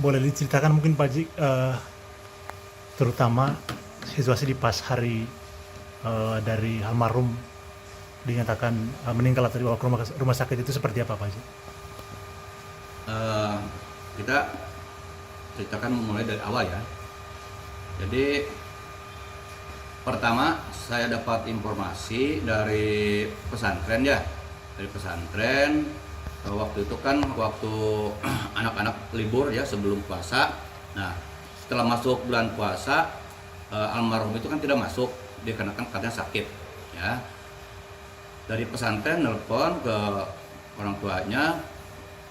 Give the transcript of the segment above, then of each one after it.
Boleh diceritakan mungkin Pak Ji, terutama situasi di pas hari dari almarhum dinyatakan meninggal atau dibawa ke rumah sakit itu seperti apa Pak Ji? Eh, kita ceritakan mulai dari awal ya. Jadi pertama saya dapat informasi dari pesantren ya, dari pesantren. Waktu itu kan waktu anak-anak libur ya sebelum puasa. Nah setelah masuk bulan puasa, almarhum itu kan tidak masuk dikarenakan katanya sakit ya. Dari pesantren nelpon ke orang tuanya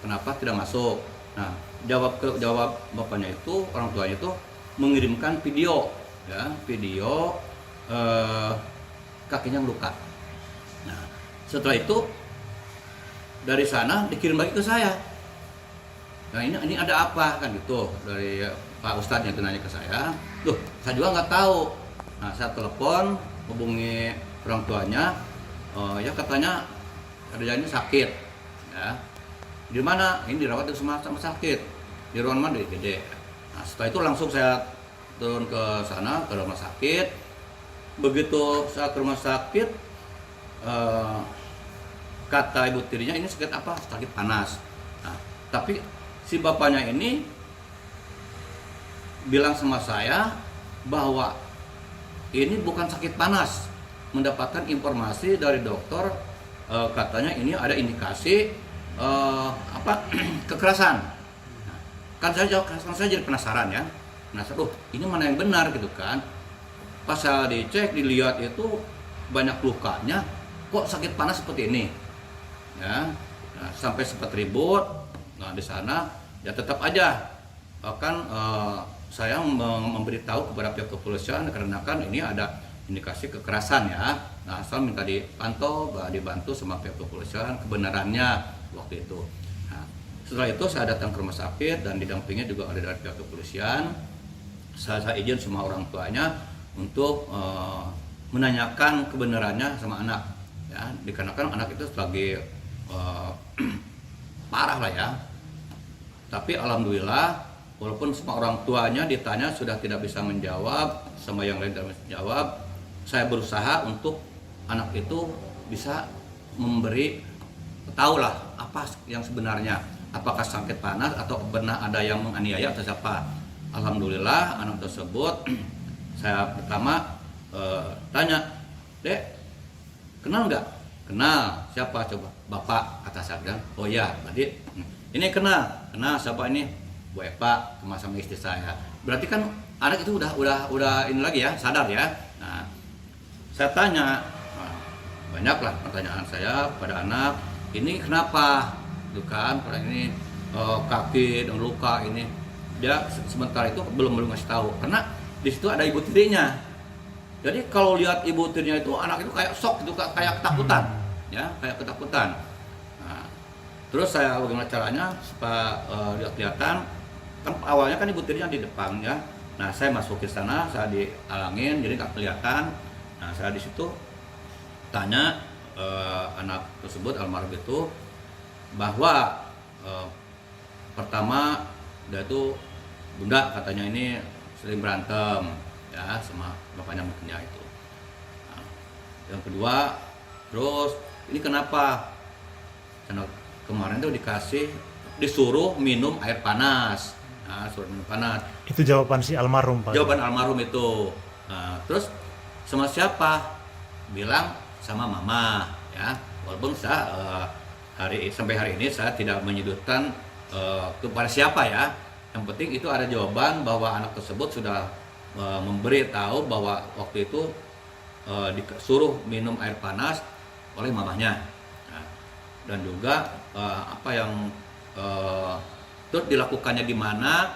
kenapa tidak masuk. Nah jawab bapaknya itu, orang tuanya itu mengirimkan video ya, video kakinya meluka. Nah setelah itu dari sana dikirim lagi ke saya. Nah ini ada apa kan gitu, dari Pak Ustadz yang nanya ke saya. Loh saya juga nggak tahu. Nah saya telepon hubungi orang tuanya, ya katanya kerjanya sakit ya. Di mana? Ini dirawat di rumah sakit, di ruangan mana, di gede. Nah setelah itu langsung saya turun ke sana, ke rumah sakit. Begitu saat rumah sakit, kata ibu tirinya ini sakit apa? Sakit panas. Nah, tapi si bapaknya ini bilang sama saya bahwa ini bukan sakit panas. Mendapatkan informasi dari dokter, katanya ini ada indikasi kekerasan. Nah, kan saya jadi penasaran ya. Penasaran, ini mana yang benar gitu kan? Pas saya dicek, dilihat itu banyak lukanya, kok sakit panas seperti ini? Ya, nah, sampai sempat ribut. Nah di sana ya tetap aja akan saya memberitahu kepada pihak kepolisian karena kan ini ada indikasi kekerasan ya. Nah saya minta dipantau, dibantu sama pihak kepolisian kebenarannya waktu itu. Nah, setelah itu saya datang ke rumah sakit dan didampingi juga oleh dari pihak kepolisian. Saya izin sama orang tuanya untuk menanyakan kebenarannya sama anak ya, dikarenakan anak itu lagi parah lah ya. Tapi alhamdulillah walaupun semua orang tuanya ditanya sudah tidak bisa menjawab, sama yang lain tidak bisa menjawab, saya berusaha untuk anak itu bisa memberi tahu lah apa yang sebenarnya, apakah sakit panas atau benar ada yang menganiaya atau siapa. Alhamdulillah anak tersebut saya pertama tanya, "Dek, kenal nggak?" "Kenal." "Siapa coba?" "Bapak," kata saya bilang. "Oh iya, berarti ini kenal siapa ini?" "Bu Epa, sama istri saya." Berarti kan anak itu udah ini lagi ya, sadar ya. Nah, saya tanya, banyaklah pertanyaan saya pada anak, ini kenapa? Itu kan, pada ini kaki dan luka ini. Dia sementara itu belum ngasih tahu karena di situ ada ibu tirinya. Jadi kalau lihat ibu tirinya itu anak itu kayak shock gitu, kayak ketakutan, ya kayak ketakutan. Nah, terus saya bagaimana caranya supaya dia kelihatan, kan awalnya kan ibu tirinya di depan ya. Nah saya masuk ke sana, saya dihalangin jadi nggak kelihatan. Nah saya di situ tanya anak tersebut almarhum itu bahwa pertama dia itu bunda katanya ini sering berantem ya sama bapaknya mungkin ya itu. Nah, yang kedua, terus ini kenapa? Karena kemarin tuh disuruh minum air panas. Nah, suruh minum panas. Itu jawaban si almarhum Pak. Jawaban almarhum itu. Nah, terus sama siapa? Bilang sama mama ya. Walaupun saya sampai hari ini saya tidak menyudutkan kepada siapa ya. Yang penting itu ada jawaban bahwa anak tersebut sudah memberi tahu bahwa waktu itu disuruh minum air panas oleh mamahnya. Nah, dan juga apa yang terus dilakukannya di mana,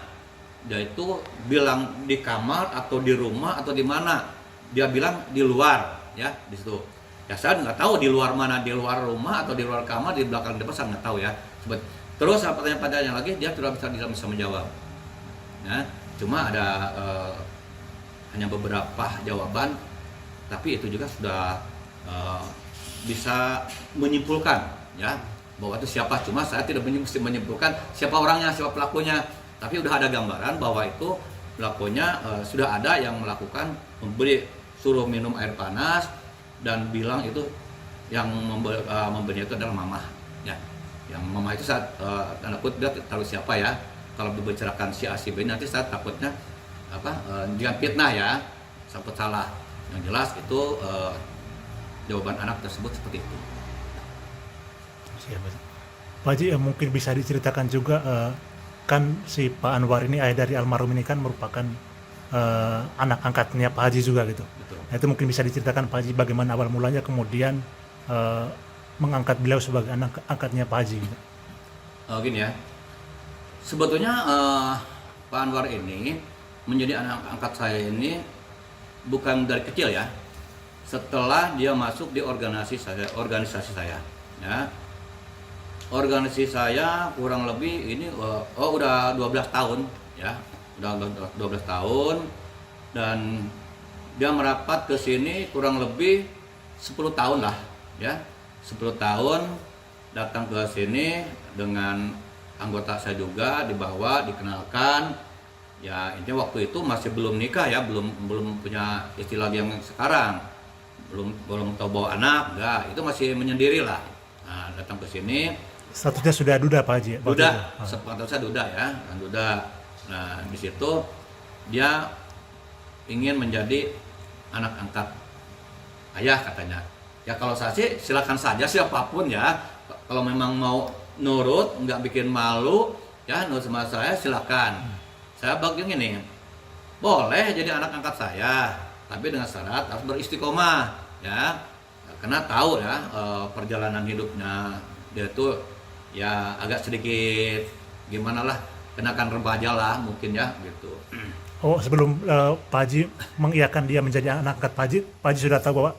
dia itu bilang di kamar atau di rumah atau di mana. Dia bilang di luar ya, di situ. Ya saya nggak tahu di luar mana, di luar rumah atau di luar kamar, di belakang depan saya nggak tahu ya. Terus pertanyaan-pertanyaan lagi dia tidak bisa menjawab. Ya, cuma ada hanya beberapa jawaban, tapi itu juga sudah bisa menyimpulkan ya bahwa itu siapa. Cuma saya tidak mesti menyimpulkan siapa orangnya, siapa pelakunya. Tapi udah ada gambaran bahwa itu pelakunya sudah ada yang melakukan suruh minum air panas dan bilang itu yang memberinya itu adalah mamah ya. Yang mamah itu saat tanda kutip dia tahu siapa ya. Kalau dibicarakan si A si B nanti saya takutnya jangan fitnah ya, sampai salah. Yang jelas itu jawaban anak tersebut seperti itu. Siap, Pak Haji, mungkin bisa diceritakan juga kan si Pak Anwar ini ayah dari almarhum ini kan merupakan anak angkatnya Pak Haji juga gitu. Betul. Nah, itu mungkin bisa diceritakan Pak Haji bagaimana awal mulanya kemudian mengangkat beliau sebagai anak angkatnya Pak Haji gitu. Gini ya, sebetulnya Pak Anwar ini menjadi anak angkat saya ini bukan dari kecil ya. Setelah dia masuk di organisasi saya ya. Organisasi saya kurang lebih ini udah 12 tahun ya. Udah 12 tahun dan dia merapat ke sini kurang lebih 10 tahun lah ya. 10 tahun datang ke sini dengan anggota saya juga, dibawa, dikenalkan. Ya intinya waktu itu masih belum nikah ya, belum punya istri lagi yang sekarang, belum tahu bawa anak, enggak, itu masih menyendiri lah. Nah, datang ke sini. Statusnya sudah duda Pak Haji? Duda, sepengetahuan saya duda ya, duda. Nah di situ dia ingin menjadi anak angkat ayah katanya. Ya kalau saya sih silakan saja siapapun ya, kalau memang mau nurut, nggak bikin malu, ya nurut sama saya silakan. Saya bagian ini, boleh jadi anak angkat saya, tapi dengan syarat harus beristiqomah, ya. Karena tahu ya perjalanan hidupnya dia tuh ya agak sedikit gimana lah, kenakan remaja lah mungkin ya gitu. Oh, sebelum Pak Haji mengiyakan dia menjadi anak angkat Pak Haji sudah tahu bahwa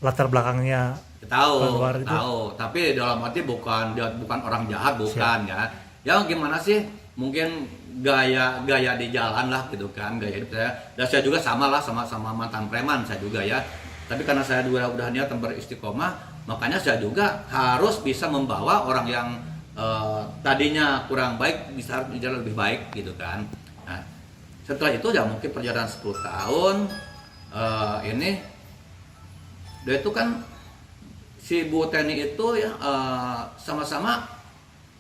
latar belakangnya Tahu, Anwar itu? tapi dalam arti dia bukan orang jahat, bukan ya. Ya gimana sih? Mungkin gaya di jalan lah gitu kan, gaya hidup saya. Dan saya juga sama lah sama mantan preman saya juga ya. Tapi karena saya juga udah niat beristiqomah, makanya saya juga harus bisa membawa orang yang tadinya kurang baik bisa jalan lebih baik gitu kan. Nah, setelah itu ya mungkin perjalanan 10 tahun ini dia itu kan si Bu Teni itu ya sama-sama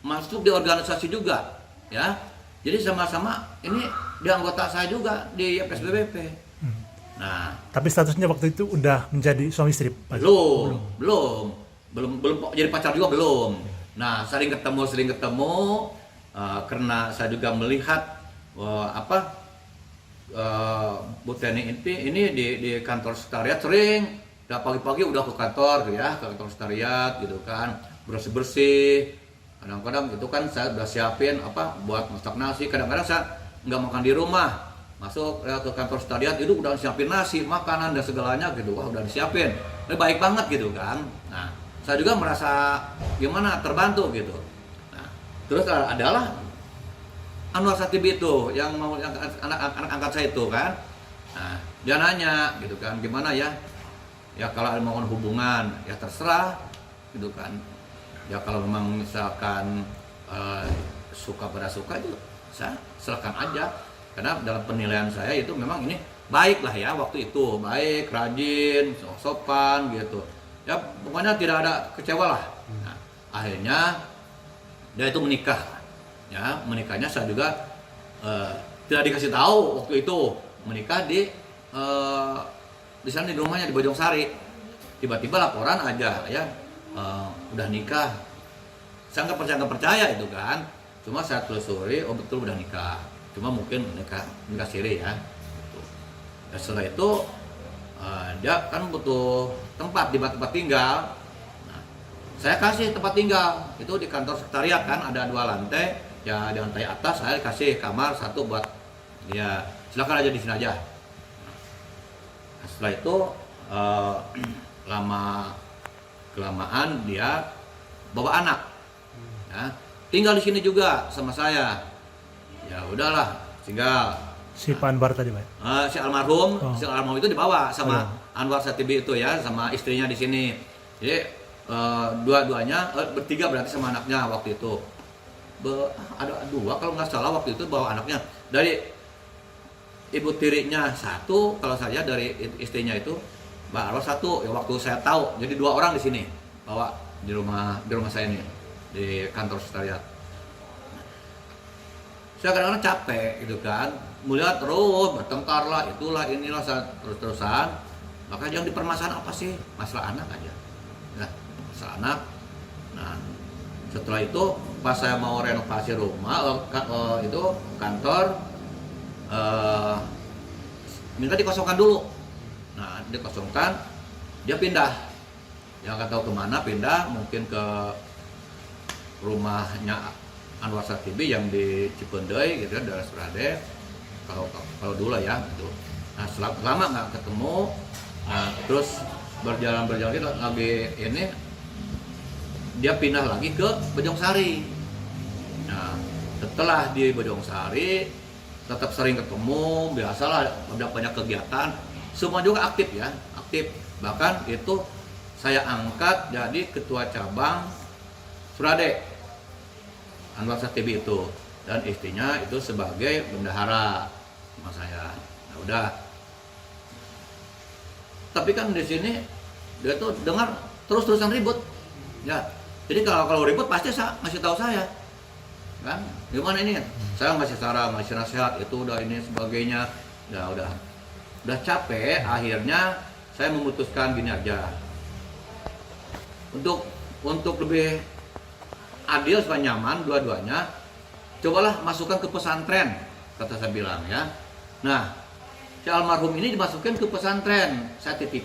masuk di organisasi juga ya. Jadi sama-sama ini dia anggota saya juga di PSBBP. Nah, tapi statusnya waktu itu udah menjadi suami istri Pak Haji? belum jadi pacar juga belum. Nah, sering ketemu karena saya juga melihat Bu Teni ini di kantor sekretariat sering. Udah pagi-pagi udah ke kantor gitu ya, ke kantor sekretariat gitu kan, bersih-bersih. Kadang-kadang itu kan saya udah siapin buat masak nasi. Kadang-kadang saya nggak makan di rumah, masuk ke kantor sekretariat itu udah siapin nasi, makanan dan segalanya gitu. Wah, udah disiapin. Ini baik banget gitu kan. Nah, saya juga merasa gimana terbantu gitu. Nah, terus adalah Anwar Satibi itu yang mau anak angkat saya itu kan. Nah, dia nanya gitu kan, gimana ya? Ya kalau ada mau hubungan ya terserah gitu kan. Ya kalau memang misalkan suka pada suka itu saya silakan aja. Karena dalam penilaian saya itu memang ini baik lah ya waktu itu, baik, rajin, sopan gitu. Ya pokoknya tidak ada kecewa lah. Nah, akhirnya dia itu menikah. Ya menikahnya saya juga tidak dikasih tahu waktu itu, menikah di sana di rumahnya di Bojongsari. Tiba-tiba laporan aja ya udah nikah. Saya nggak percaya itu kan. Cuma saya telusuri, oh betul udah nikah. Cuma mungkin nikah siri ya. Gitu. Dan setelah itu dia kan butuh tempat tinggal. Nah, saya kasih tempat tinggal itu di kantor sekretariat kan ada 2 lantai. Ya di lantai atas saya kasih kamar 1 buat dia. Silakan aja di sini aja. Setelah itu kelamaan dia bawa anak, ya, tinggal di sini juga sama saya. Ya udahlah, tinggal. Si Pak Anwar tadi Pak? Si almarhum itu dibawa sama Anwar Satibi itu ya, sama istrinya di sini. Jadi dua-duanya bertiga berarti sama anaknya waktu itu. ada dua kalau nggak salah waktu itu bawa anaknya dari ibu tirinya satu, kalau saya dari istrinya itu Mbak Arwah satu. Ya, waktu saya tahu, jadi 2 orang di sini bawa di rumah saya ini di kantor sekretariat. Saya kadang-kadang capek gitu kan, melihat terus bertengkar lah, itulah inilah terus-terusan. Maka yang dipermasalahan apa sih? Masalah anak aja. Nah, masalah anak. Nah, setelah itu pas saya mau renovasi rumah itu kantor minta dikosongkan dulu. Nah, dikosongkan, dia pindah. Ya nggak tahu kemana pindah, mungkin ke rumahnya Anwar Satibi yang di Cipendei gitu kan, daerah Surade. Kalau dulu ya gitu. Nah, lama nggak ketemu. Nah, terus berjalan lagi ini dia pindah lagi ke Bojongsari. Nah, setelah di Bojongsari tetap sering ketemu, biasalah ada banyak kegiatan. Semua juga aktif ya, aktif. Bahkan itu saya angkat jadi ketua cabang Surade, Anwar Satibi itu, dan istrinya itu sebagai bendahara sama saya. Nah, udah. Tapi kan di sini dia tuh dengar terus-terusan ribut. Ya. Jadi kalau ribut pasti ngasih tahu saya. Kan? Gimana ini? Saya ngasih saran, ngasih nasihat, itu udah ini sebagainya. Ya udah capek, akhirnya saya memutuskan gini aja. Untuk lebih adil supaya nyaman dua-duanya, cobalah masukkan ke pesantren, kata saya bilang ya. Nah, si almarhum ini dimasukkan ke pesantren, saya titip